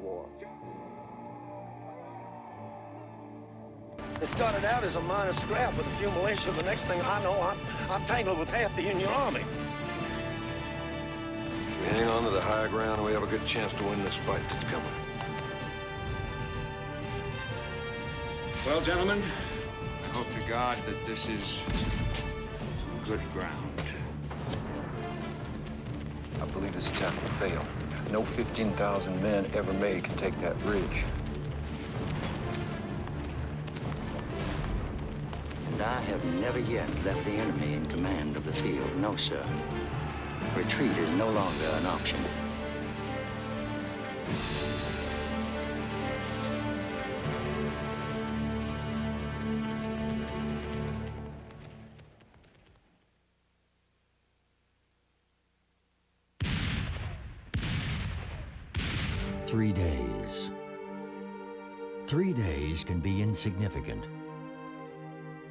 war. It started out as a minor scrap with a few militia. The next thing I know, I'm tangled with half the Union Army. We hang on to the high ground, we have a good chance to win this fight that's coming. Well, gentlemen, I hope to God that this is some good ground. I believe this attack will fail. No 15,000 men ever made can take that bridge. And I have never yet left the enemy in command of the field. No, sir. Retreat is no longer an option. Three days. 3 days can be insignificant.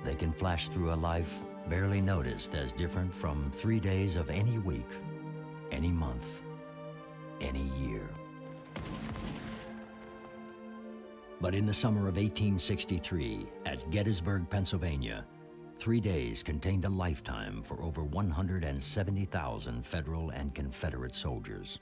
They can flash through a life barely noticed as different from 3 days of any week, any month, any year. But in the summer of 1863, at Gettysburg, Pennsylvania, 3 days contained a lifetime for over 170,000 Federal and Confederate soldiers.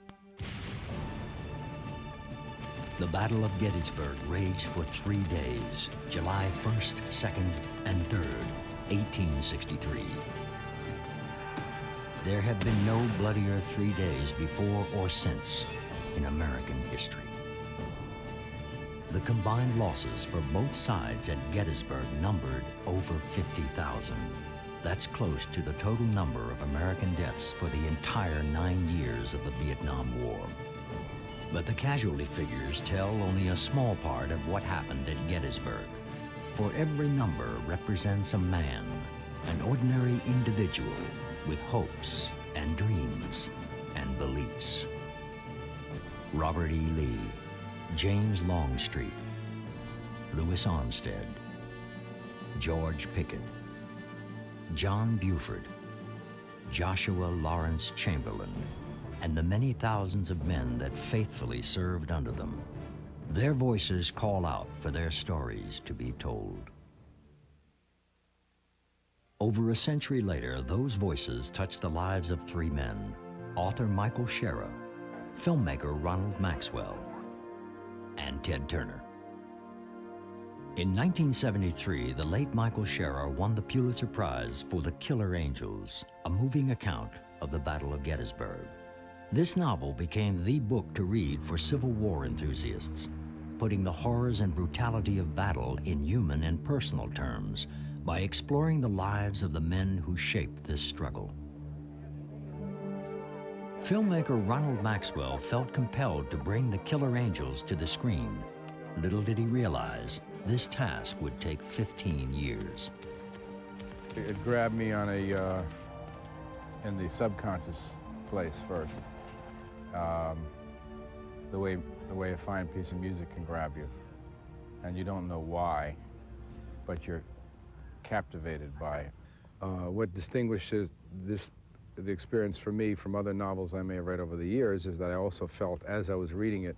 The Battle of Gettysburg raged for 3 days, July 1st, 2nd, and 3rd, 1863. There have been no bloodier 3 days before or since in American history. The combined losses for both sides at Gettysburg numbered over 50,000. That's close to the total number of American deaths for the entire 9 years of the Vietnam War. But the casualty figures tell only a small part of what happened at Gettysburg. For every number represents a man, an ordinary individual with hopes and dreams and beliefs. Robert E. Lee, James Longstreet, Louis Armstead, George Pickett, John Buford, Joshua Lawrence Chamberlain, and the many thousands of men that faithfully served under them. Their voices call out for their stories to be told. Over a century later, those voices touched the lives of 3 men: author Michael Shera, filmmaker Ronald Maxwell, and Ted Turner. In 1973, the late Michael Shera won the Pulitzer Prize for The Killer Angels, a moving account of the Battle of Gettysburg. This novel became the book to read for Civil War enthusiasts, putting the horrors and brutality of battle in human and personal terms by exploring the lives of the men who shaped this struggle. Filmmaker Ronald Maxwell felt compelled to bring the Killer Angels to the screen. Little did he realize this task would take 15 years. It grabbed me on in the subconscious place first. The way a fine piece of music can grab you, and you don't know why, but you're captivated by it. What distinguishes the experience for me from other novels I may have read over the years is that I also felt, as I was reading it,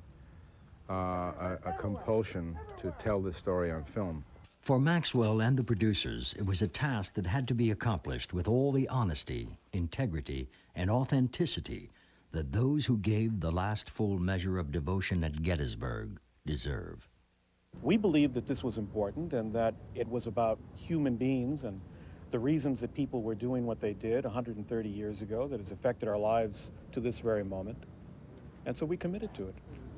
a compulsion to tell this story on film. For Maxwell and the producers, it was a task that had to be accomplished with all the honesty, integrity, and authenticity that those who gave the last full measure of devotion at Gettysburg deserve. We believed that this was important and that it was about human beings and the reasons that people were doing what they did 130 years ago that has affected our lives to this very moment. And so we committed to it.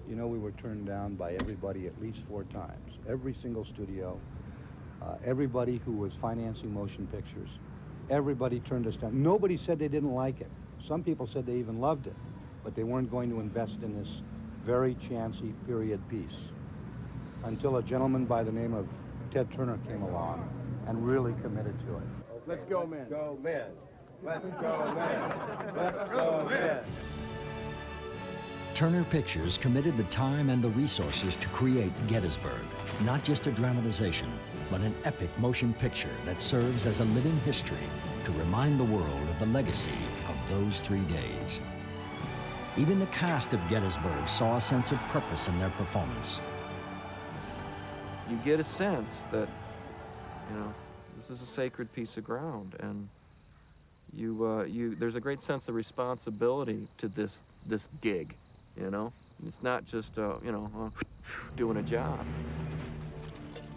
You know, we were turned down by everybody at least 4 times. Every single studio, everybody who was financing motion pictures, everybody turned us down. Nobody said they didn't like it. Some people said they even loved it, but they weren't going to invest in this very chancy period piece until a gentleman by the name of Ted Turner came along and really committed to it. Let's go, men. Go, men. Let's go, men. Let's go, men. Turner Pictures committed the time and the resources to create Gettysburg, not just a dramatization, but an epic motion picture that serves as a living history to remind the world of the legacy of those 3 days. Even the cast of Gettysburg saw a sense of purpose in their performance. You get a sense that, you know, this is a sacred piece of ground, and there's a great sense of responsibility to this gig, you know? It's not just, doing a job.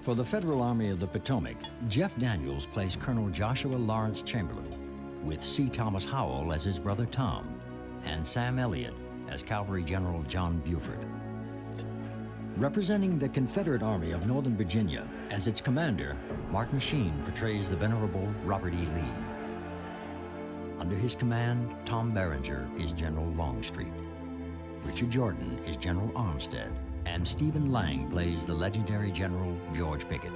For the Federal Army of the Potomac, Jeff Daniels plays Colonel Joshua Lawrence Chamberlain, with C. Thomas Howell as his brother Tom, and Sam Elliott as Cavalry General John Buford. Representing the Confederate Army of Northern Virginia, as its commander, Martin Sheen portrays the venerable Robert E. Lee. Under his command, Tom Berenger is General Longstreet. Richard Jordan is General Armstead, and Stephen Lang plays the legendary General George Pickett.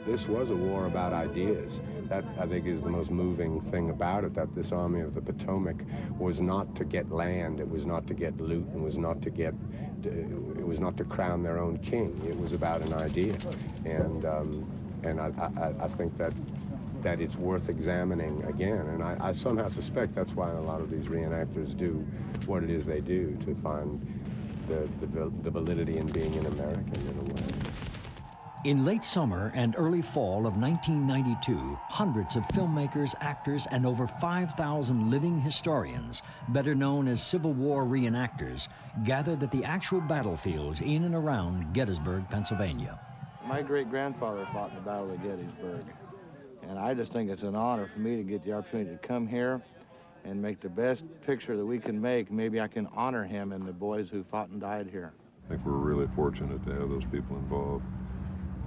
This was a war about ideas. That, I think, is the most moving thing about it, that this Army of the Potomac was not to get land, it was not to get loot, and it was not to crown their own king. It was about an idea. And I think that it's worth examining again. And I somehow suspect that's why a lot of these reenactors do what it is they do, to find the validity in being an American in a way. In late summer and early fall of 1992, hundreds of filmmakers, actors, and over 5,000 living historians, better known as Civil War reenactors, gathered at the actual battlefields in and around Gettysburg, Pennsylvania. My great-grandfather fought in the Battle of Gettysburg, and I just think it's an honor for me to get the opportunity to come here and make the best picture that we can make. Maybe I can honor him and the boys who fought and died here. I think we're really fortunate to have those people involved.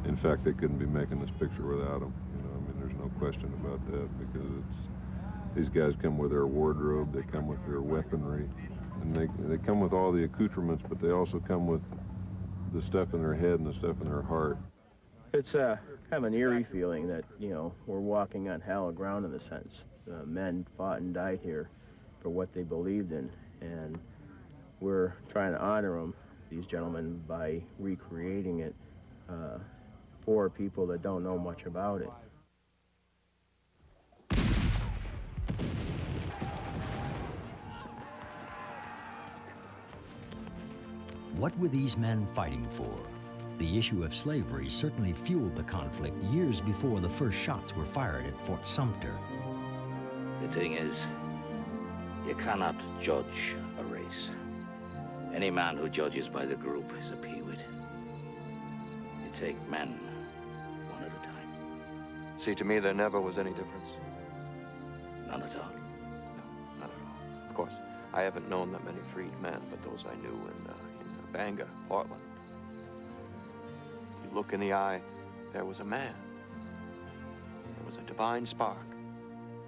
In fact, they couldn't be making this picture without them. You know, I mean, there's no question about that, because these guys come with their wardrobe, they come with their weaponry, and they come with all the accoutrements, but they also come with the stuff in their head and the stuff in their heart. It's kind of an eerie feeling that, you know, we're walking on hallowed ground in a sense. Men fought and died here for what they believed in, and we're trying to honor them, these gentlemen, by recreating it for people that don't know much about it. What were these men fighting for? The issue of slavery certainly fueled the conflict years before the first shots were fired at Fort Sumter. The thing is, you cannot judge a race. Any man who judges by the group is a peewit. You take men one at a time. See, to me, there never was any difference. None at all. No, not at all. Of course, I haven't known that many freed men, but those I knew in Berenger, Portland. You look in the eye, there was a man. There was a divine spark.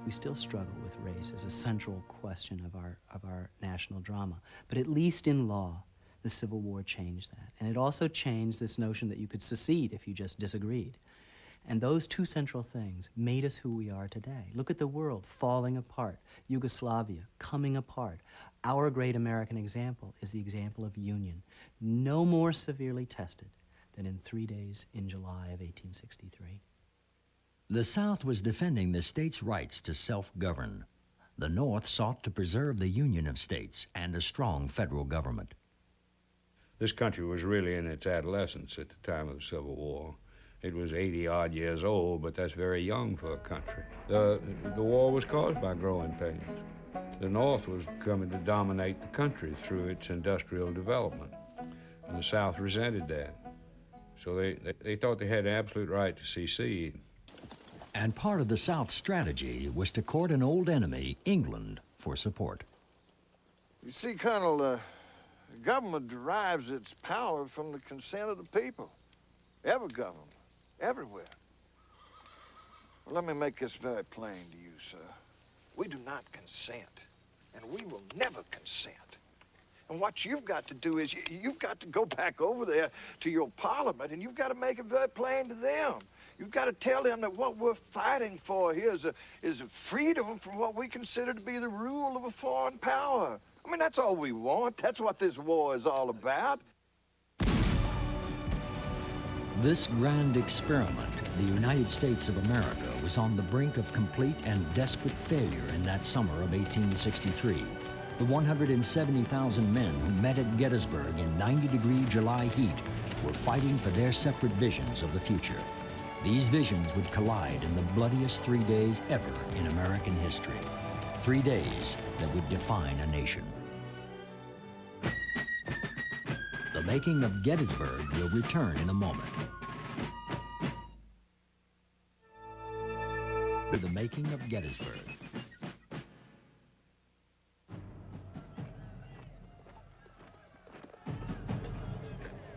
We still struggle with race as a central question of our national drama. But at least in law, the Civil War changed that. And it also changed this notion that you could secede if you just disagreed. And those two central things made us who we are today. Look at the world falling apart, Yugoslavia coming apart. Our great American example is the example of union, no more severely tested than in 3 days in July of 1863. The South was defending the states' rights to self-govern. The North sought to preserve the union of states and a strong federal government. This country was really in its adolescence at the time of the Civil War. It was 80-odd years old, but that's very young for a country. The war was caused by growing pains. The North was coming to dominate the country through its industrial development, and the South resented that. So they thought they had an absolute right to secede. And part of the South's strategy was to court an old enemy, England, for support. You see, Colonel, the government derives its power from the consent of the people. Every government, everywhere. Well, let me make this very plain to you, sir. We do not consent, and we will never consent. And what you've got to do is you've got to go back over there to your parliament, and you've got to make it very plain to them. You've got to tell them that what we're fighting for here is a freedom from what we consider to be the rule of a foreign power. I mean, that's all we want. That's what this war is all about. This grand experiment, the United States of America, was on the brink of complete and desperate failure in that summer of 1863. The 170,000 men who met at Gettysburg in 90-degree July heat were fighting for their separate visions of the future. These visions would collide in the bloodiest 3 days ever in American history. 3 days that would define a nation. The making of Gettysburg will return in a moment. The making of Gettysburg.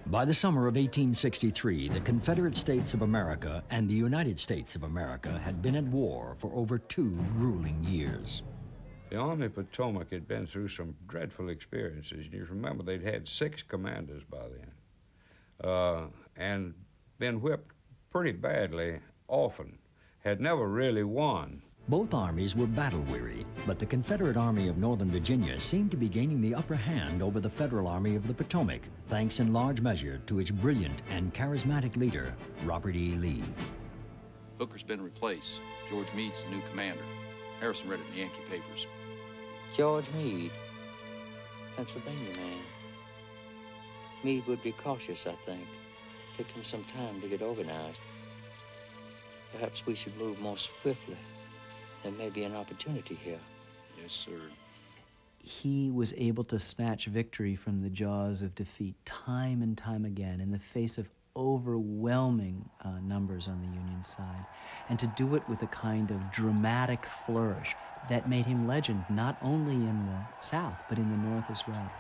By the summer of 1863, the Confederate States of America and the United States of America had been at war for over 2 grueling years. The Army of Potomac had been through some dreadful experiences. You remember they'd had 6 commanders by then, and been whipped pretty badly often, had never really won. Both armies were battle-weary, but the Confederate Army of Northern Virginia seemed to be gaining the upper hand over the Federal Army of the Potomac, thanks in large measure to its brilliant and charismatic leader, Robert E. Lee. Hooker's been replaced. George Meade's the new commander. Harrison read it in the Yankee papers. George Meade, Pennsylvania man. Meade would be cautious, I think. Take him some time to get organized. Perhaps we should move more swiftly. There may be an opportunity here. Yes, sir. He was able to snatch victory from the jaws of defeat time and time again in the face of overwhelming numbers on the Union side, and to do it with a kind of dramatic flourish that made him legend not only in the South, but in the North as well.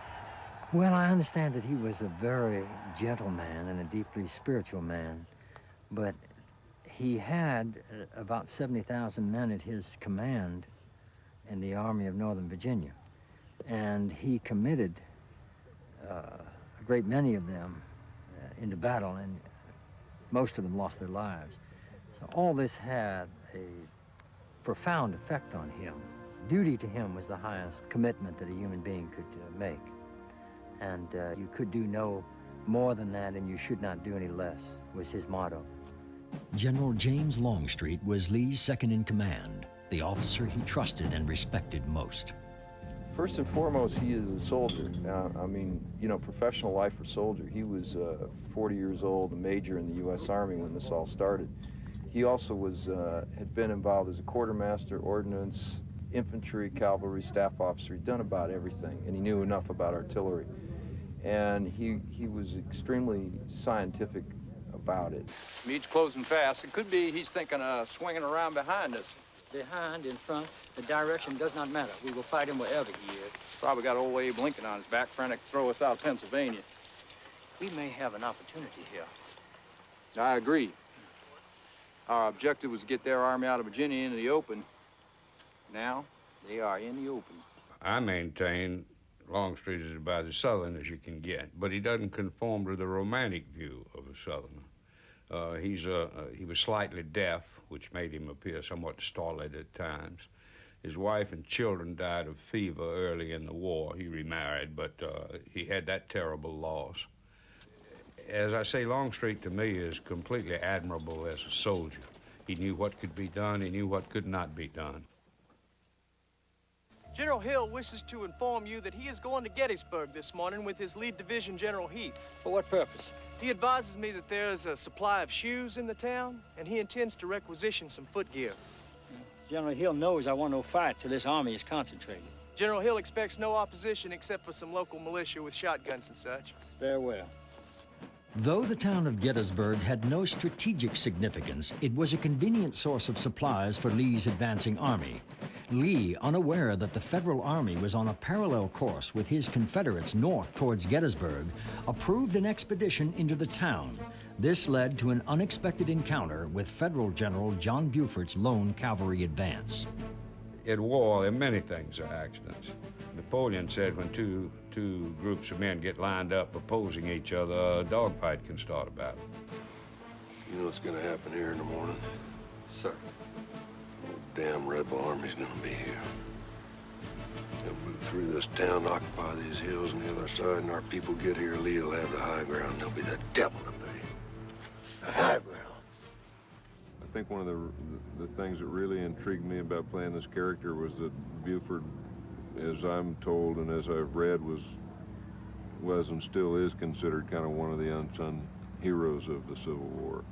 Well, I understand that he was a very gentle man and a deeply spiritual man, but he had about 70,000 men at his command in the Army of Northern Virginia, and he committed a great many of them into battle, and most of them lost their lives. So all this had a profound effect on him. Duty to him was the highest commitment that a human being could make, and you could do no more than that, and you should not do any less, was his motto. General James Longstreet was Lee's second-in-command, the officer he trusted and respected most. First and foremost, he is a soldier. I mean, you know, professional life for soldier. He was 40 years old, a major in the U.S. Army when this all started. He also was had been involved as a quartermaster, ordnance, infantry, cavalry, staff officer. He'd done about everything, and he knew enough about artillery. And he was extremely scientific about it. Meade's closing fast. It could be he's thinking of swinging around behind us. Behind, in front, the direction does not matter. We will fight him wherever he is. Probably got old Abe Lincoln on his back, trying to throw us out of Pennsylvania. We may have an opportunity here. I agree. Our objective was to get their army out of Virginia into the open. Now, they are in the open. I maintain Longstreet is about as Southern as you can get, but he doesn't conform to the romantic view of a Southerner. He was slightly deaf, which made him appear somewhat stolid at times. His wife and children died of fever early in the war. He remarried, but he had that terrible loss. As I say, Longstreet to me is completely admirable as a soldier. He knew what could be done, he knew what could not be done. General Hill wishes to inform you that he is going to Gettysburg this morning with his lead division, General Heath. For what purpose? He advises me that there is a supply of shoes in the town, and he intends to requisition some footgear. General Hill knows I want no fight till this army is concentrated. General Hill expects no opposition except for some local militia with shotguns and such. Very well. Though the town of Gettysburg had no strategic significance, it was a convenient source of supplies for Lee's advancing army. Lee, unaware that the Federal Army was on a parallel course with his Confederates north towards Gettysburg, approved an expedition into the town. This led to an unexpected encounter with Federal General John Buford's lone cavalry advance. In war, there are many things are accidents. Napoleon said when two groups of men get lined up opposing each other, a dogfight can start a battle. You know what's gonna happen here in the morning? Sir. The damn rebel army's gonna be here. They'll move through this town, occupy these hills on the other side, and our people get here, Lee will have the high ground, and there'll be the devil to pay. The high ground. I think one of the things that really intrigued me about playing this character was that Buford as I'm told and as I've read, was and still is considered kind of one of the unsung heroes of the Civil War.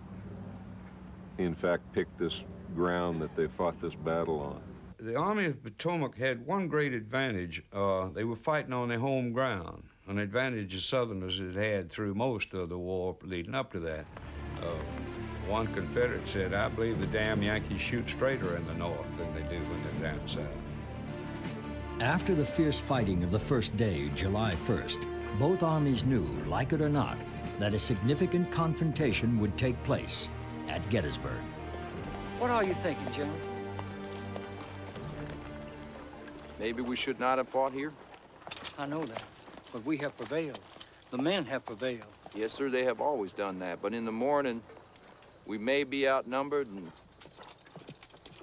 He, in fact, picked this ground that they fought this battle on. The Army of Potomac had one great advantage. They were fighting on their home ground, an advantage the Southerners had had through most of the war leading up to that. One Confederate said, "I believe the damn Yankees shoot straighter in the North than they do when they're down south." After the fierce fighting of the first day, July 1st, both armies knew, like it or not, that a significant confrontation would take place at Gettysburg. What are you thinking, General? Maybe we should not have fought here? I know that, but we have prevailed. The men have prevailed. Yes, sir, they have always done that. But in the morning, we may be outnumbered and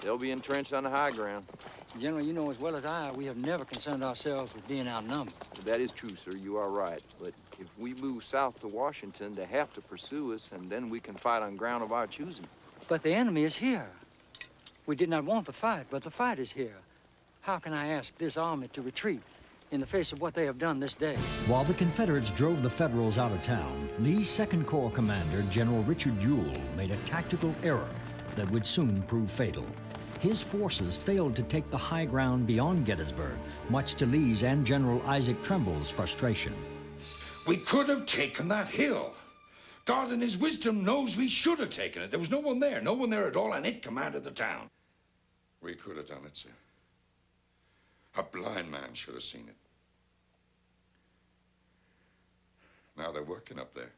they'll be entrenched on the high ground. General, you know as well as I, we have never concerned ourselves with being outnumbered. That is true, sir. You are right. But if we move south to Washington, they have to pursue us, and then we can fight on ground of our choosing. But the enemy is here. We did not want the fight, but the fight is here. How can I ask this army to retreat in the face of what they have done this day? While the Confederates drove the Federals out of town, Lee's Second Corps commander, General Richard Ewell, made a tactical error that would soon prove fatal. His forces failed to take the high ground beyond Gettysburg, much to Lee's and General Isaac Tremble's frustration. We could have taken that hill. God in his wisdom knows we should have taken it. There was no one there at all, and it commanded the town. We could have done it, sir. A blind man should have seen it. Now they're working up there.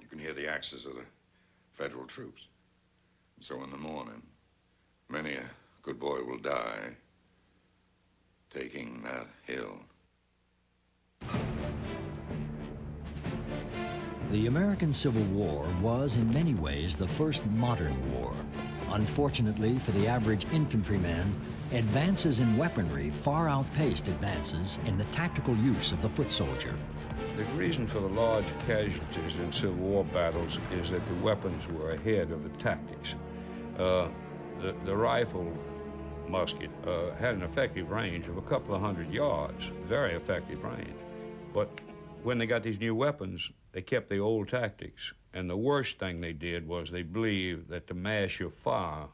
You can hear the axes of the Federal troops. So in the morning, many a good boy will die taking that hill. The American Civil War was, in many ways, the first modern war. Unfortunately for the average infantryman, advances in weaponry far outpaced advances in the tactical use of the foot soldier. The reason for the large casualties in Civil War battles is that the weapons were ahead of the tactics. The rifle musket had an effective range of a couple of hundred yards, very effective range. But when they got these new weapons, they kept the old tactics. And the worst thing they did was they believed that to mash your fire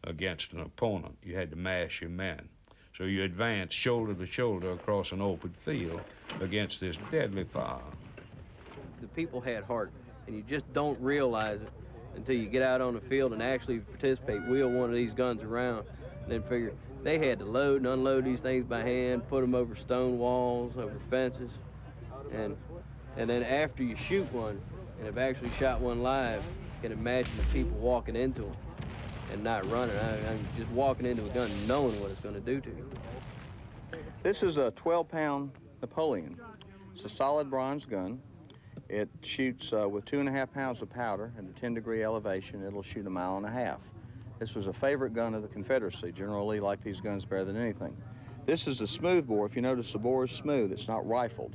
against an opponent, you had to mash your men. So you advanced shoulder to shoulder across an open field against this deadly fire. The people had heart, and you just don't realize it until you get out on the field and actually participate, wheel one of these guns around, and then figure they had to load and unload these things by hand, put them over stone walls, over fences, and then after you shoot one, and have actually shot one live, you can imagine the people walking into them and not running. I'm just walking into a gun knowing what it's going to do to you. This is a 12-pound Napoleon. It's a solid bronze gun. It shoots with 2.5 pounds of powder at a 10-degree elevation. It'll shoot 1.5 miles. This was a favorite gun of the Confederacy. General Lee liked these guns better than anything. This is a smooth bore. If you notice, the bore is smooth. It's not rifled.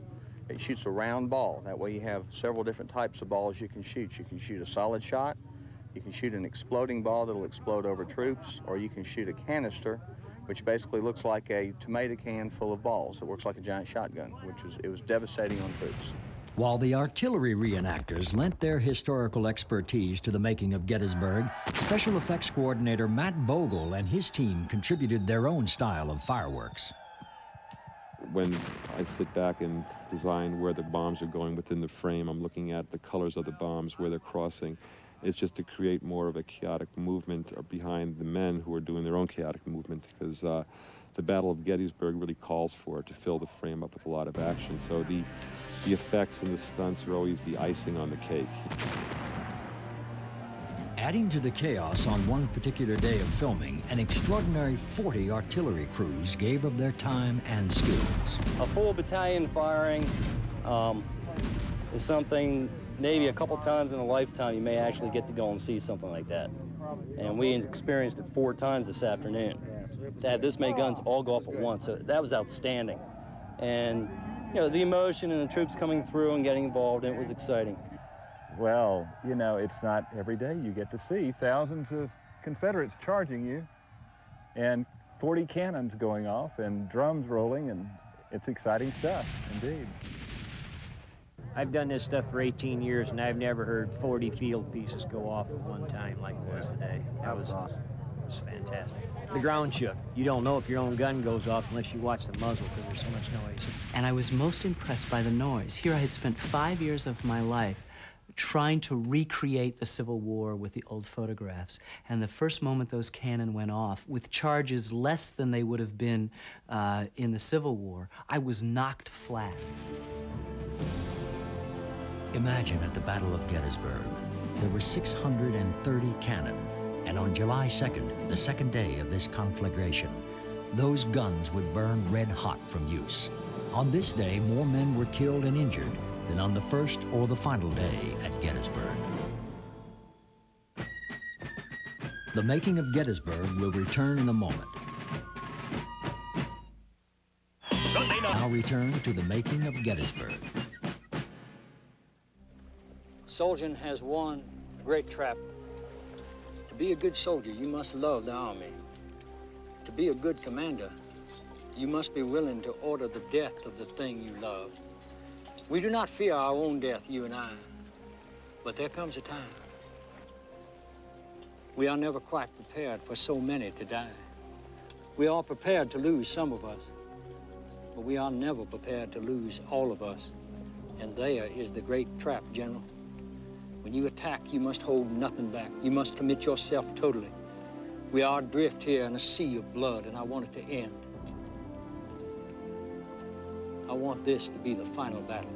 It shoots a round ball. That way you have several different types of balls you can shoot. You can shoot a solid shot, you can shoot an exploding ball that'll explode over troops, or you can shoot a canister, which basically looks like a tomato can full of balls. It works like a giant shotgun, it was devastating on troops. While the artillery reenactors lent their historical expertise to the making of Gettysburg, special effects coordinator Matt Vogel and his team contributed their own style of fireworks. When I sit back and design where the bombs are going within the frame, I'm looking at the colors of the bombs, where they're crossing. It's just to create more of a chaotic movement behind the men who are doing their own chaotic movement, because the Battle of Gettysburg really calls for it to fill the frame up with a lot of action. So the effects and the stunts are always the icing on the cake. Adding to the chaos on one particular day of filming, an extraordinary 40 artillery crews gave of their time and skills. A full battalion firing is something maybe a couple times in a lifetime you may actually get to go and see something like that. And we experienced it 4 times this afternoon. To have this many guns all go up at once, so that was outstanding. And you know, the emotion and the troops coming through and getting involved, it was exciting. Well, you know, it's not every day you get to see thousands of Confederates charging you and 40 cannons going off and drums rolling, and it's exciting stuff, indeed. I've done this stuff for 18 years, and I've never heard 40 field pieces go off at one time like it was today. That was awesome. It was fantastic. The ground shook. You don't know if your own gun goes off unless you watch the muzzle because there's so much noise. And I was most impressed by the noise. Here I had spent 5 years of my life trying to recreate the Civil War with the old photographs. And the first moment those cannon went off, with charges less than they would have been in the Civil War, I was knocked flat. Imagine at the Battle of Gettysburg, there were 630 cannon, and on July 2nd, the second day of this conflagration, those guns would burn red hot from use. On this day, more men were killed and injured than on the first or the final day at Gettysburg. The making of Gettysburg will return in a moment. Now return to the making of Gettysburg. Soldiering has one great trap. To be a good soldier, you must love the Army. To be a good commander, you must be willing to order the death of the thing you love. We do not fear our own death, you and I, but there comes a time. We are never quite prepared for so many to die. We are prepared to lose some of us, but we are never prepared to lose all of us. And there is the great trap, General. When you attack, you must hold nothing back. You must commit yourself totally. We are adrift here in a sea of blood, and I want it to end. I want this to be the final battle.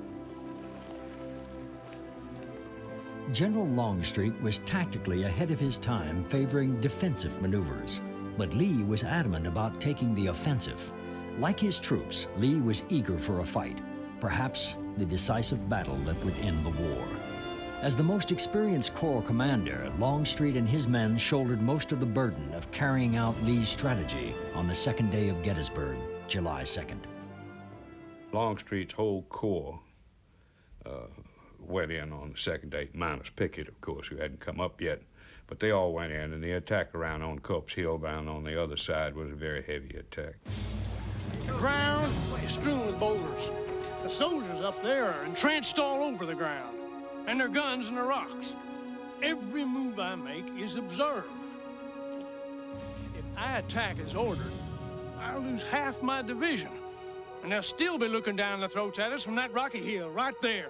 General Longstreet was tactically ahead of his time, favoring defensive maneuvers. But Lee was adamant about taking the offensive. Like his troops, Lee was eager for a fight, perhaps the decisive battle that would end the war. As the most experienced Corps commander, Longstreet and his men shouldered most of the burden of carrying out Lee's strategy on the second day of Gettysburg, July 2nd. Longstreet's whole corps went in on the second day, minus Pickett, of course, who hadn't come up yet. But they all went in, and the attack around on Culp's Hill down on the other side was a very heavy attack. The ground is strewn with boulders. The soldiers up there are entrenched all over the ground, and their guns and their rocks. Every move I make is observed. If I attack as ordered, I'll lose half my division, and they'll still be looking down their throats at us from that rocky hill right there.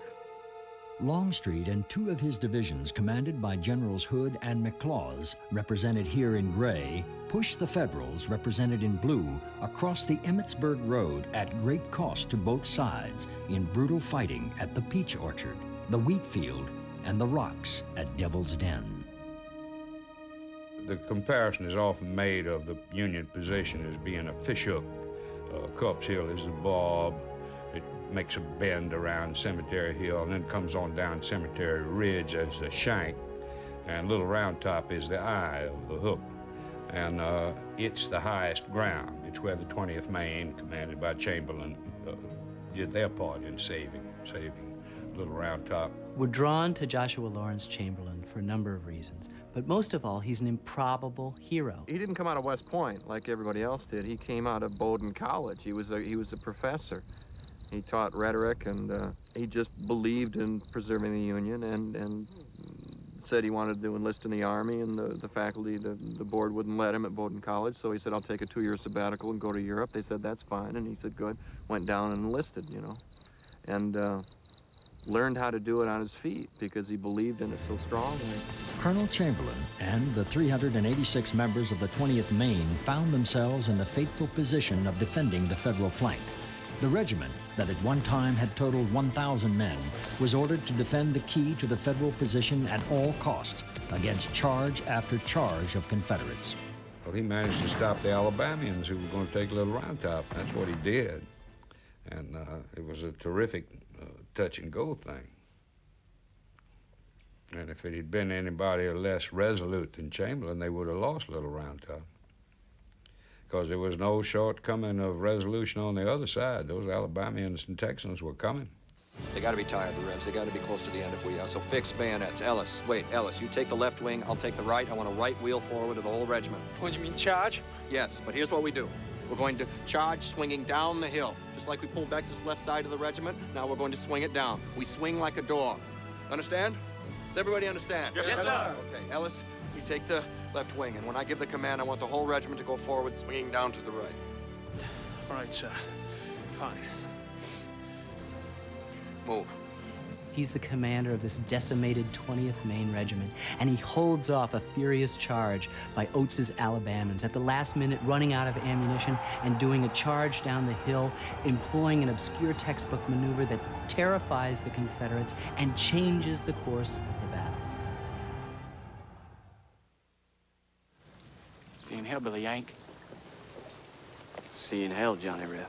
Longstreet and two of his divisions, commanded by Generals Hood and McLaws, represented here in gray, pushed the Federals, represented in blue, across the Emmitsburg Road at great cost to both sides in brutal fighting at the Peach Orchard, the Wheat Field, and the Rocks at Devil's Den. The comparison is often made of the Union position as being a fishhook. Culp's Hill is the bob. It makes a bend around Cemetery Hill and then comes on down Cemetery Ridge as the shank. And Little Round Top is the eye of the hook. And it's the highest ground. It's where the 20th Maine, commanded by Chamberlain, did their part in saving Little Round Top. We're drawn to Joshua Lawrence Chamberlain for a number of reasons, but most of all, he's an improbable hero. He didn't come out of West Point like everybody else did. He came out of Bowdoin College. He was a professor. He taught rhetoric, and he just believed in preserving the Union, and said he wanted to enlist in the Army, and the faculty, the board wouldn't let him at Bowdoin College, so he said, I'll take a 2-year sabbatical and go to Europe. They said, that's fine, and he said, good. Went down and enlisted, you know, and learned how to do it on his feet because he believed in it so strongly. Colonel Chamberlain and the 386 members of the 20th Maine found themselves in the fateful position of defending the Federal flank. The regiment, that at one time had totaled 1,000 men, was ordered to defend the key to the Federal position at all costs against charge after charge of Confederates. Well, he managed to stop the Alabamians who were going to take Little Round Top. That's what he did. And it was a terrific touch-and-go thing. And if it had been anybody less resolute than Chamberlain, they would have lost Little Round Top. Because there was no shortcoming of resolution on the other side. Those Alabamians and Texans were coming. They got to be tired, the Revs. They got to be close to the end if we are. So fix bayonets. Ellis, wait, Ellis, you take the left wing, I'll take the right. I want a right wheel forward of the whole regiment. What, you mean charge? Yes, but here's what we do. We're going to charge swinging down the hill. Just like we pulled back to the left side of the regiment, now we're going to swing it down. We swing like a dog. Understand? Does everybody understand? Yes, sir. Okay, Ellis, you take the left wing, and when I give the command, I want the whole regiment to go forward, swinging down to the right. All right, sir. Fine. Move. He's the commander of this decimated 20th Maine Regiment, and he holds off a furious charge by Oates' Alabamans at the last minute, running out of ammunition and doing a charge down the hill, employing an obscure textbook maneuver that terrifies the Confederates and changes the course of the battle. See you in hell, Billy Yank. See you in hell, Johnny Rip.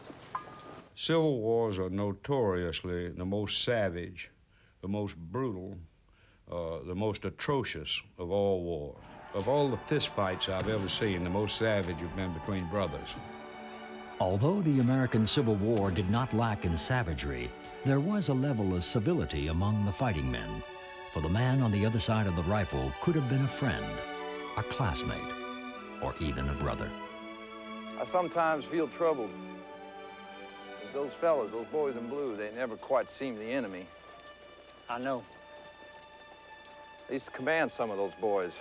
Civil wars are notoriously the most savage, the most brutal, the most atrocious of all wars. Of all the fistfights I've ever seen, the most savage have been between brothers. Although the American Civil War did not lack in savagery, there was a level of civility among the fighting men. For the man on the other side of the rifle could have been a friend, a classmate, or even a brother. I sometimes feel troubled. Those fellas, those boys in blue, they never quite seem the enemy. I know. I used to command some of those boys.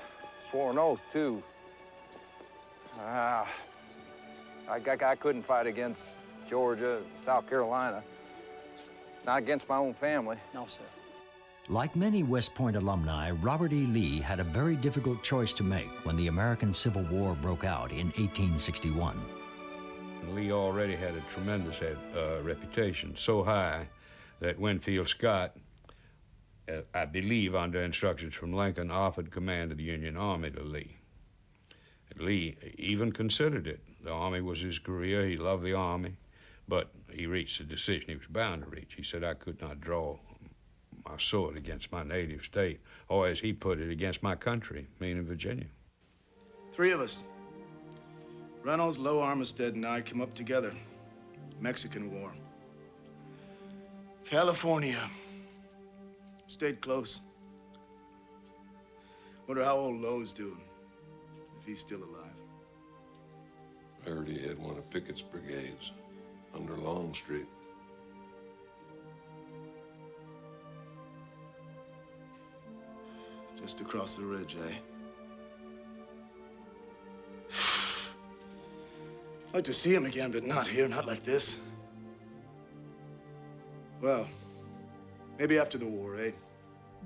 Swore an oath, too. I couldn't fight against Georgia, South Carolina. Not against my own family. No, sir. Like many West Point alumni, Robert E. Lee had a very difficult choice to make when the American Civil War broke out in 1861. Lee already had a tremendous reputation, so high that Winfield Scott, I believe under instructions from Lincoln, offered command of the Union Army to Lee. Lee even considered it. The Army was his career. He loved the Army, but he reached a decision he was bound to reach. He said, I could not draw my sword against my native state, or as he put it, against my country, meaning Virginia. 3 of us. Reynolds, Lowe, Armistead, and I came up together. Mexican War. California. Stayed close. Wonder how old Lowe's doing, if he's still alive. I heard he had one of Pickett's brigades under Longstreet. Just across the ridge, eh? I'd like to see him again, but not here, not like this. Well, maybe after the war, eh?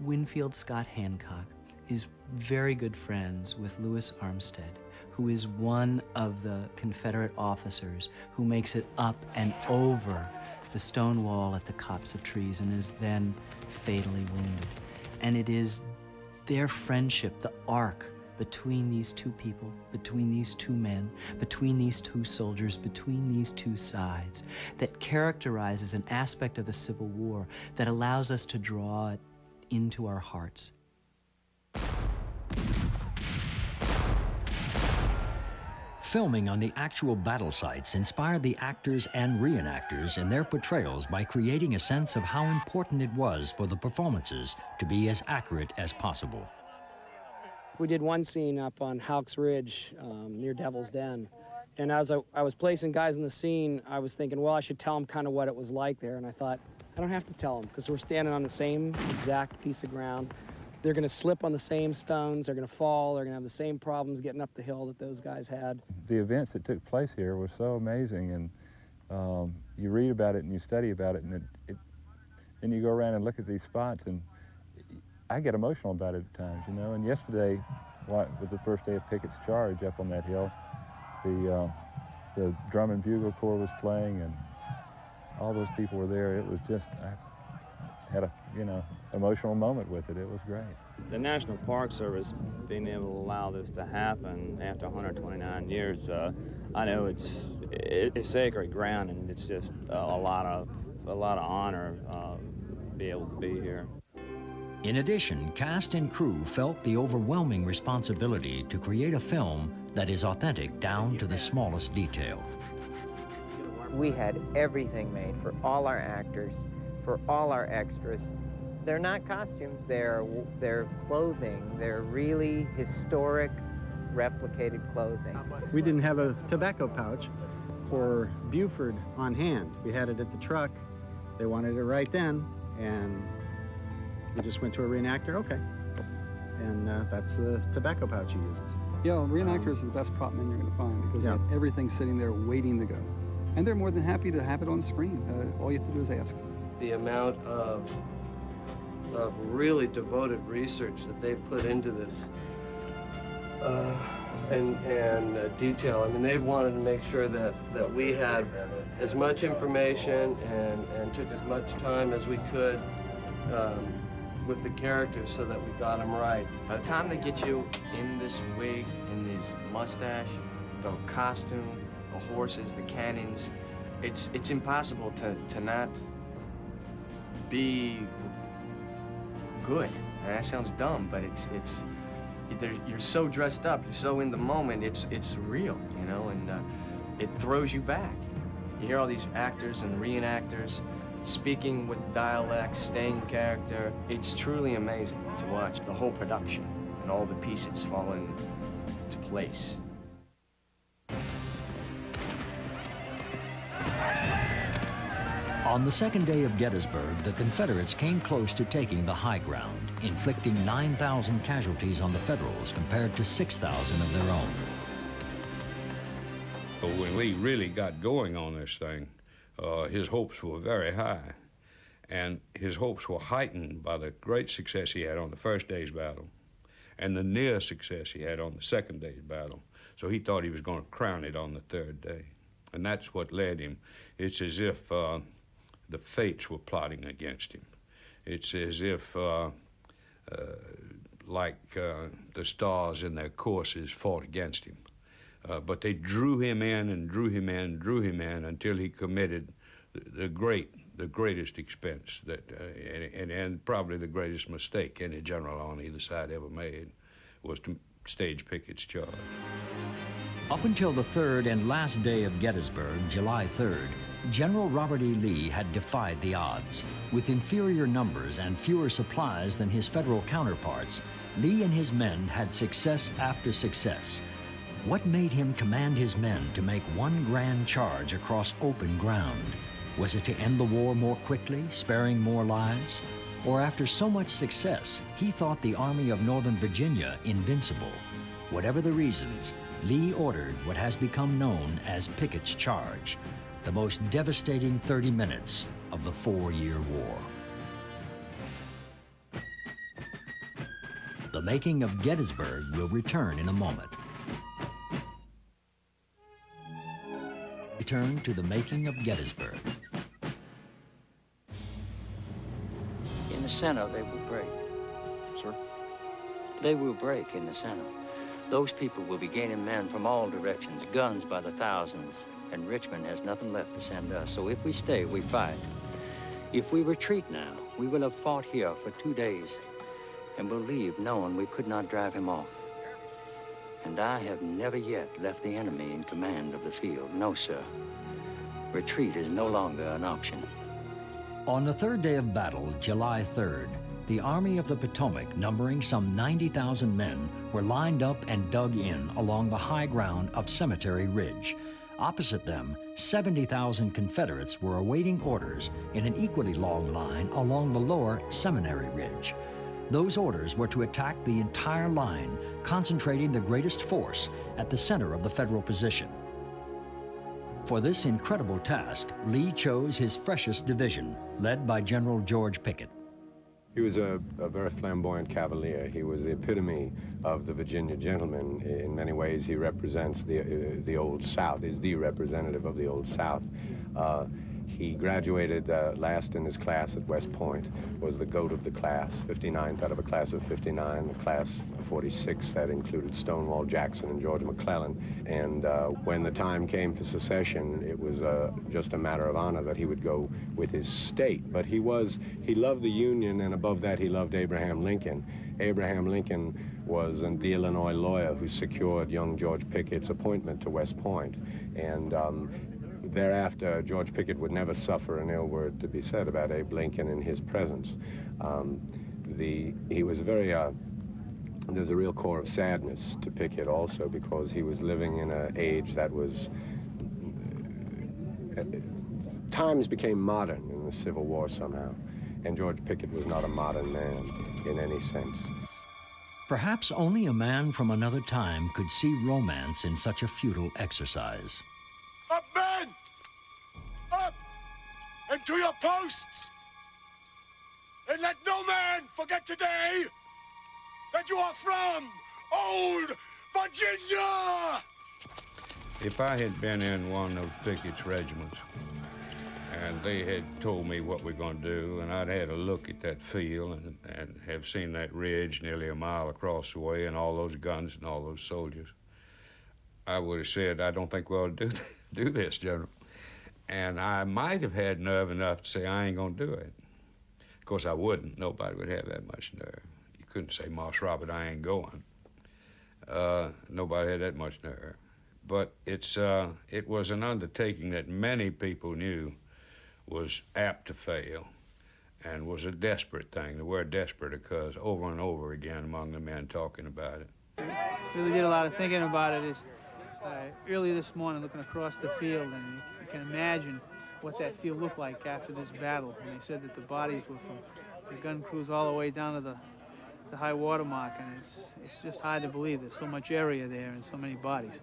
Winfield Scott Hancock is very good friends with Lewis Armistead, who is one of the Confederate officers who makes it up and over the stone wall at the copse of trees and is then fatally wounded. And it is their friendship, the arc between these two people, between these two men, between these two soldiers, between these two sides, that characterizes an aspect of the Civil War that allows us to draw it into our hearts. Filming on the actual battle sites inspired the actors and reenactors in their portrayals by creating a sense of how important it was for the performances to be as accurate as possible. We did one scene up on Houck's Ridge near Devil's Den. And as I was placing guys in the scene, I was thinking, well, I should tell them kind of what it was like there. And I thought, I don't have to tell them because we're standing on the same exact piece of ground. They're going to slip on the same stones. They're going to fall. They're going to have the same problems getting up the hill that those guys had. The events that took place here were so amazing. And you read about it and you study about it. And then you go around and look at these spots. And I get emotional about it at times, you know. And yesterday, with the first day of Pickett's charge up on that hill, the drum and bugle corps was playing, and all those people were there. It was just, I had a, emotional moment with it. It was great. The National Park Service being able to allow this to happen after 129 years, I know it's sacred ground, and it's just a lot of honor to be able to be here. In addition, cast and crew felt the overwhelming responsibility to create a film that is authentic down to the smallest detail. We had everything made for all our actors. for all our extras. They're not costumes, they're clothing. They're really historic, replicated clothing. We didn't have a tobacco pouch for Buford on hand. We had it at the truck. They wanted it right then, and we just went to a reenactor, okay. And that's the tobacco pouch he uses. Yeah, well, reenactors is the best prop men you're going to find because they have everything sitting there waiting to go. And they're more than happy to have it on screen. All you have to do is ask. The amount of really devoted research that they've put into this and detail. I mean, they've wanted to make sure that we had as much information and took as much time as we could with the characters so that we got them right. By the time they get you in this wig, in these mustache, the costume, the horses, the cannons, it's impossible to not be good. And that sounds dumb, but you're so dressed up, you're so in the moment, it's real, you know, and it throws you back. You hear all these actors and reenactors speaking with dialect, staying character. It's truly amazing to watch the whole production and all the pieces fall into place. On the second day of Gettysburg, the Confederates came close to taking the high ground, inflicting 9,000 casualties on the Federals compared to 6,000 of their own. But when Lee really got going on this thing, his hopes were very high. And his hopes were heightened by the great success he had on the first day's battle and the near success he had on the second day's battle. So he thought he was going to crown it on the third day. And that's what led him. It's as if the fates were plotting against him. It's as if, the stars in their courses fought against him. But they drew him in and drew him in, drew him in until he committed the greatest expense and probably the greatest mistake any general on either side ever made was to stage Pickett's charge. Up until the third and last day of Gettysburg, July 3rd, General Robert E. Lee had defied the odds. With inferior numbers and fewer supplies than his Federal counterparts, Lee and his men had success after success. What made him command his men to make one grand charge across open ground? Was it to end the war more quickly, sparing more lives? Or after so much success, he thought the Army of Northern Virginia invincible? Whatever the reasons, Lee ordered what has become known as Pickett's Charge, the most devastating 30 minutes of the 4-year war. The making of Gettysburg will return in a moment. Return to the making of Gettysburg. In the center, they will break. Sir? They will break in the center. Those people will be gaining men from all directions, guns by the thousands, and Richmond has nothing left to send us. So if we stay, we fight. If we retreat now, we will have fought here for 2 days, and will leave knowing we could not drive him off. And I have never yet left the enemy in command of the field. No, sir. Retreat is no longer an option. On the third day of battle, July 3rd, the Army of the Potomac, numbering some 90,000 men, were lined up and dug in along the high ground of Cemetery Ridge. Opposite them, 70,000 Confederates were awaiting orders in an equally long line along the lower Seminary Ridge. Those orders were to attack the entire line, concentrating the greatest force at the center of the Federal position. For this incredible task, Lee chose his freshest division, led by General George Pickett. He was a very flamboyant cavalier. He was the epitome of the Virginia gentleman. In many ways, he represents the Old South, is the representative of the Old South. He graduated last in his class at West Point, was the goat of the class, 59th out of a class of 59, the class of 46 that included Stonewall Jackson and George McClellan. And when the time came for secession, it was just a matter of honor that he would go with his state. But he loved the Union, and above that, he loved Abraham Lincoln. Abraham Lincoln was the Illinois lawyer who secured young George Pickett's appointment to West Point. And Thereafter, George Pickett would never suffer an ill word to be said about Abe Lincoln in his presence. He was very, there's a real core of sadness to Pickett also, because he was living in an age that was, times became modern in the Civil War somehow, and George Pickett was not a modern man in any sense. Perhaps only a man from another time could see romance in such a futile exercise. Up, men! Up! And to your posts! And let no man forget today that you are from old Virginia! If I had been in one of Pickett's regiments, and they had told me what we're going to do, and I'd had a look at that field and have seen that ridge nearly a mile across the way and all those guns and all those soldiers, I would have said, I don't think we ought to do this, General. And I might have had nerve enough to say, I ain't going to do it. Of course, I wouldn't. Nobody would have that much nerve. You couldn't say, Moss Robert, I ain't going. Nobody had that much nerve. But it was an undertaking that many people knew was apt to fail and was a desperate thing. The word desperate occurs over and over again among the men talking about it. Really did a lot of thinking about it. Early this morning, looking across the field, and you can imagine what that field looked like after this battle. And they said that the bodies were from the gun crews all the way down to the high water mark, and it's just hard to believe there's so much area there and so many bodies.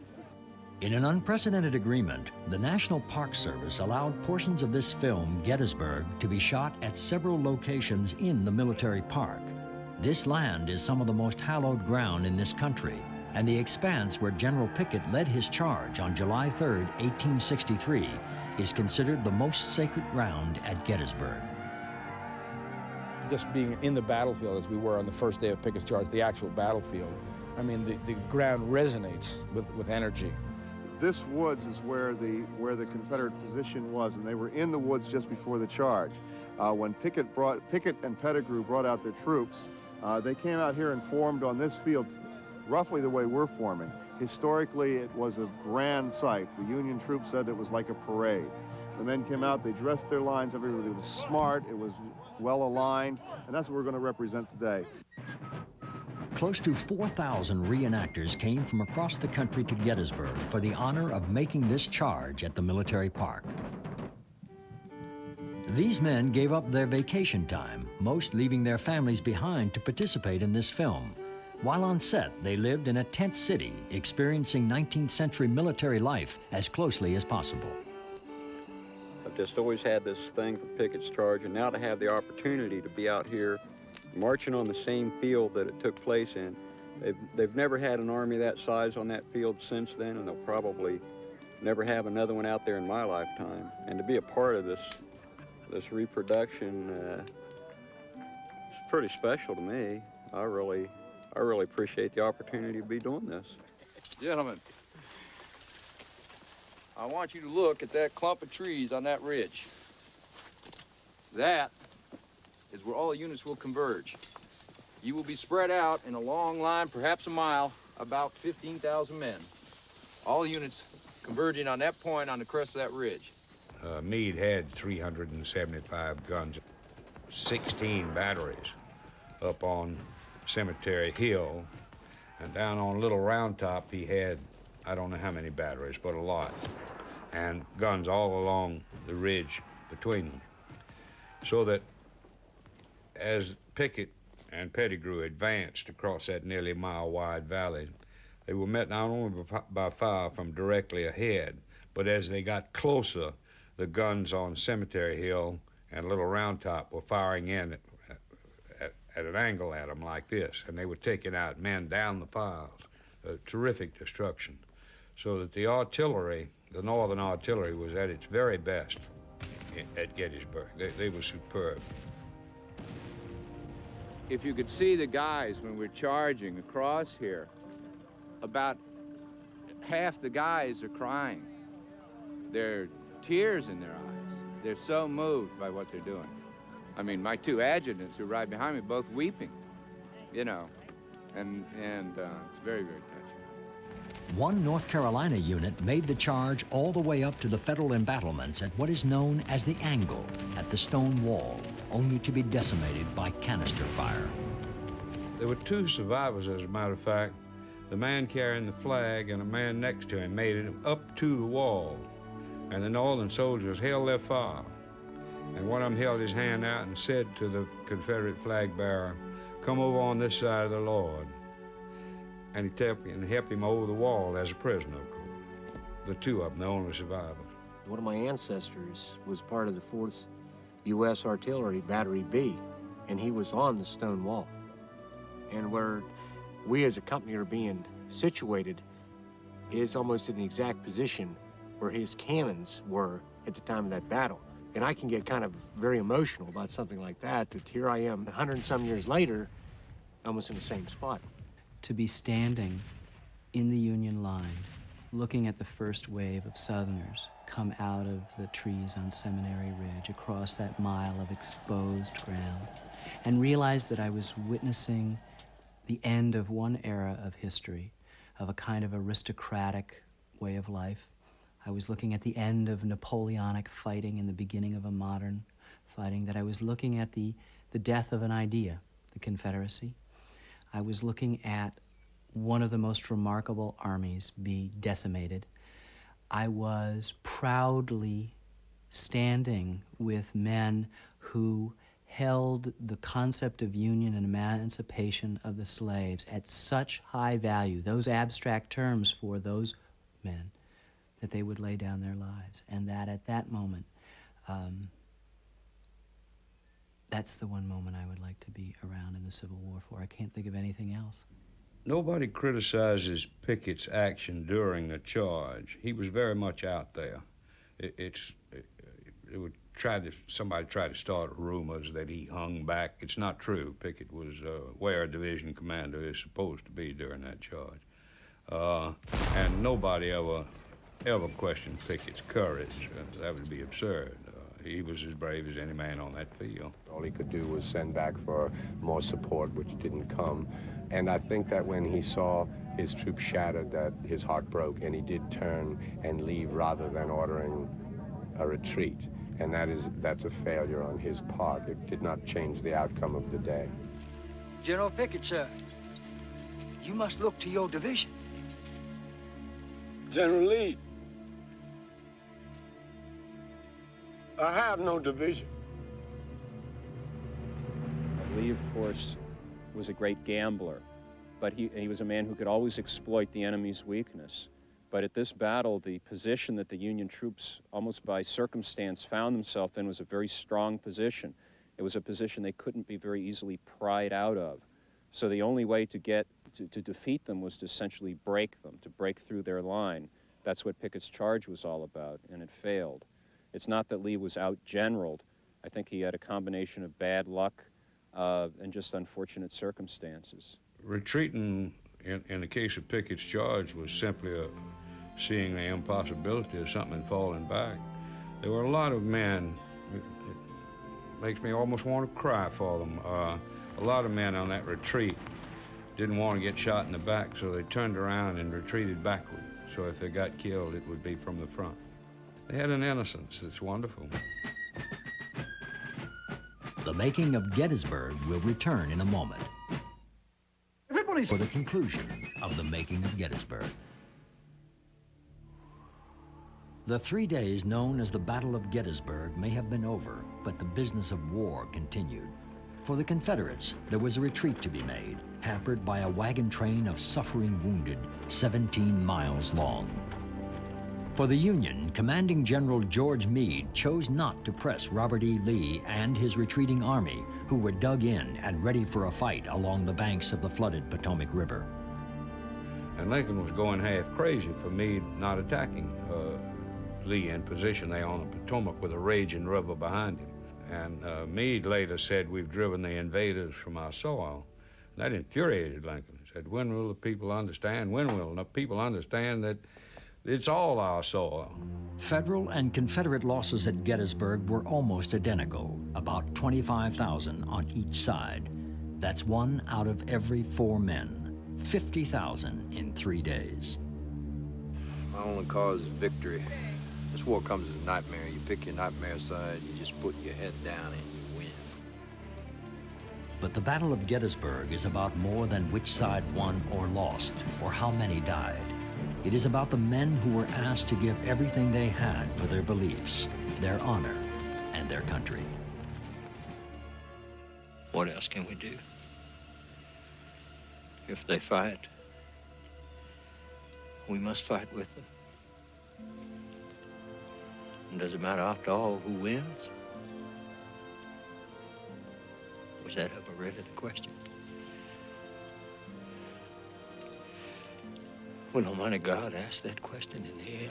In an unprecedented agreement, the National Park Service allowed portions of this film, Gettysburg, to be shot at several locations in the military park. This land is some of the most hallowed ground in this country, and the expanse where General Pickett led his charge on July 3, 1863, is considered the most sacred ground at Gettysburg. Just being in the battlefield as we were on the first day of Pickett's charge, the actual battlefield, I mean, the ground resonates with energy. This woods is where the Confederate position was, and they were in the woods just before the charge. When Pickett and Pettigrew brought out their troops, they came out here and formed on this field roughly the way we're forming. Historically, it was a grand sight. The Union troops said it was like a parade. The men came out, they dressed their lines, everybody was smart, it was well aligned, and that's what we're going to represent today. Close to 4,000 reenactors came from across the country to Gettysburg for the honor of making this charge at the military park. These men gave up their vacation time, most leaving their families behind to participate in this film. While on set, they lived in a tent city, experiencing 19th century military life as closely as possible. I've just always had this thing for Pickett's charge, and now to have the opportunity to be out here marching on the same field that it took place in. They've never had an army that size on that field since then, and they'll probably never have another one out there in my lifetime. And to be a part of this reproduction, it's pretty special to me. I really appreciate the opportunity to be doing this. Gentlemen, I want you to look at that clump of trees on that ridge. That is where all the units will converge. You will be spread out in a long line, perhaps a mile, about 15,000 men. All the units converging on that point on the crest of that ridge. Meade had 375 guns, 16 batteries up on Cemetery Hill, and down on Little Round Top he had, I don't know how many batteries, but a lot, and guns all along the ridge between them. So that as Pickett and Pettigrew advanced across that nearly mile-wide valley, they were met not only by fire from directly ahead, but as they got closer, the guns on Cemetery Hill and Little Round Top were firing in at an angle at them like this, and they were taking out men down the files. Terrific destruction. So that the artillery, the Northern artillery, was at its very best at Gettysburg. They were superb. If you could see the guys when we're charging across here, about half the guys are crying. There are tears in their eyes. They're so moved by what they're doing. I mean, my two adjutants who ride behind me, both weeping, you know, and it's very, very touching. One North Carolina unit made the charge all the way up to the Federal embattlements at what is known as the Angle at the stone wall, only to be decimated by canister fire. There were 2 survivors, as a matter of fact. The man carrying the flag and a man next to him made it up to the wall, and the Northern soldiers held their fire. And one of them held his hand out and said to the Confederate flag bearer, "Come over on this side of the Lord." And he helped him over the wall as a prisoner, of course. The 2 of them, the only survivors. One of my ancestors was part of the 4th U.S. Artillery, Battery B, and he was on the stone wall. And where we as a company are being situated is almost in the exact position where his cannons were at the time of that battle. And I can get kind of very emotional about something like that here I am 100 and some years later, almost in the same spot. To be standing in the Union line, looking at the first wave of Southerners come out of the trees on Seminary Ridge across that mile of exposed ground, and realize that I was witnessing the end of one era of history, of a kind of aristocratic way of life. I was looking at the end of Napoleonic fighting and the beginning of a modern fighting, that I was looking at the death of an idea, the Confederacy. I was looking at one of the most remarkable armies be decimated. I was proudly standing with men who held the concept of union and emancipation of the slaves at such high value, those abstract terms for those men, that they would lay down their lives. And that at that moment, that's the one moment I would like to be around in the Civil War for. I can't think of anything else. Nobody criticizes Pickett's action during the charge. He was very much out there. Somebody tried to start rumors that he hung back. It's not true. Pickett was where a division commander is supposed to be during that charge. And nobody ever questioned Pickett's courage. That would be absurd. He was as brave as any man on that field. All he could do was send back for more support, which didn't come. And I think that when he saw his troops shattered, that his heart broke, and he did turn and leave rather than ordering a retreat. And that's a failure on his part. It did not change the outcome of the day. General Pickett, sir, you must look to your division. General Lee, I have no division. Lee, of course, was a great gambler, but he was a man who could always exploit the enemy's weakness. But at this battle, the position that the Union troops, almost by circumstance, found themselves in was a very strong position. It was a position they couldn't be very easily pried out of. So the only way to defeat them was to essentially break them, to break through their line. That's what Pickett's charge was all about, and it failed. It's not that Lee was out-generaled. I think he had a combination of bad luck and just unfortunate circumstances. Retreating, in the case of Pickett's charge, was simply seeing the impossibility of something falling back. There were a lot of men, it makes me almost want to cry for them. A lot of men on that retreat didn't want to get shot in the back, so they turned around and retreated backward. So if they got killed, it would be from the front. They had an innocence that's wonderful. The making of Gettysburg will return in a moment. For the conclusion of the making of Gettysburg. The 3 days known as the Battle of Gettysburg may have been over, but the business of war continued. For the Confederates, there was a retreat to be made, hampered by a wagon train of suffering wounded, 17 miles long. For the Union, Commanding General George Meade chose not to press Robert E. Lee and his retreating army, who were dug in and ready for a fight along the banks of the flooded Potomac River. And Lincoln was going half crazy for Meade not attacking Lee in position there on the Potomac with a raging river behind him. And Meade later said, "We've driven the invaders from our soil." And that infuriated Lincoln. He said, "When will the people understand? When will the people understand that it's all our soil?" Federal and Confederate losses at Gettysburg were almost identical, about 25,000 on each side. That's 1 out of every 4 men, 50,000 in 3 days. My only cause is victory. This war comes as a nightmare. You pick your nightmare side, you just put your head down and you win. But the Battle of Gettysburg is about more than which side won or lost, or how many died. It is about the men who were asked to give everything they had for their beliefs, their honor, and their country. What else can we do? If they fight, we must fight with them. And does it matter after all who wins? Was that ever really the question? Well, Almighty God asked that question in the end.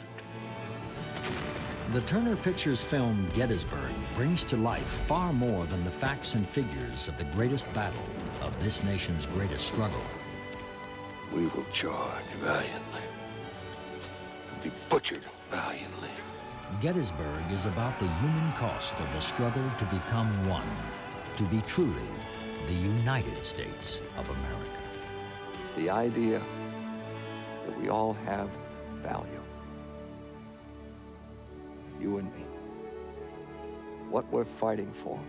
The Turner Pictures film Gettysburg brings to life far more than the facts and figures of the greatest battle of this nation's greatest struggle. We will charge valiantly, and be butchered valiantly. Gettysburg is about the human cost of the struggle to become one, to be truly the United States of America. It's the idea that we all have value. You and me. What we're fighting for,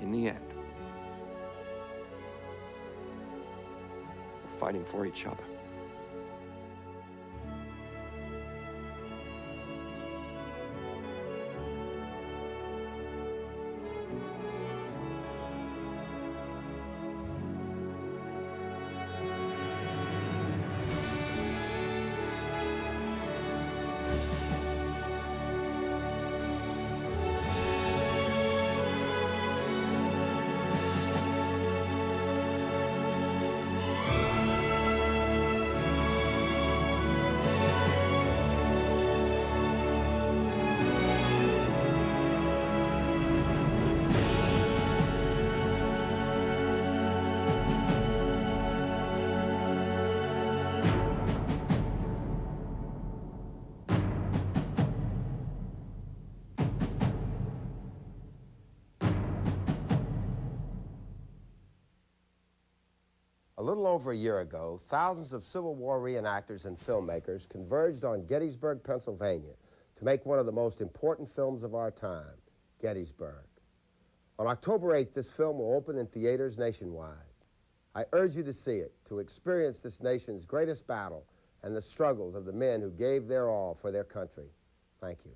in the end, we're fighting for each other. A little over a year ago, thousands of Civil War reenactors and filmmakers converged on Gettysburg, Pennsylvania, to make one of the most important films of our time, Gettysburg. On October 8th, this film will open in theaters nationwide. I urge you to see it, to experience this nation's greatest battle and the struggles of the men who gave their all for their country. Thank you.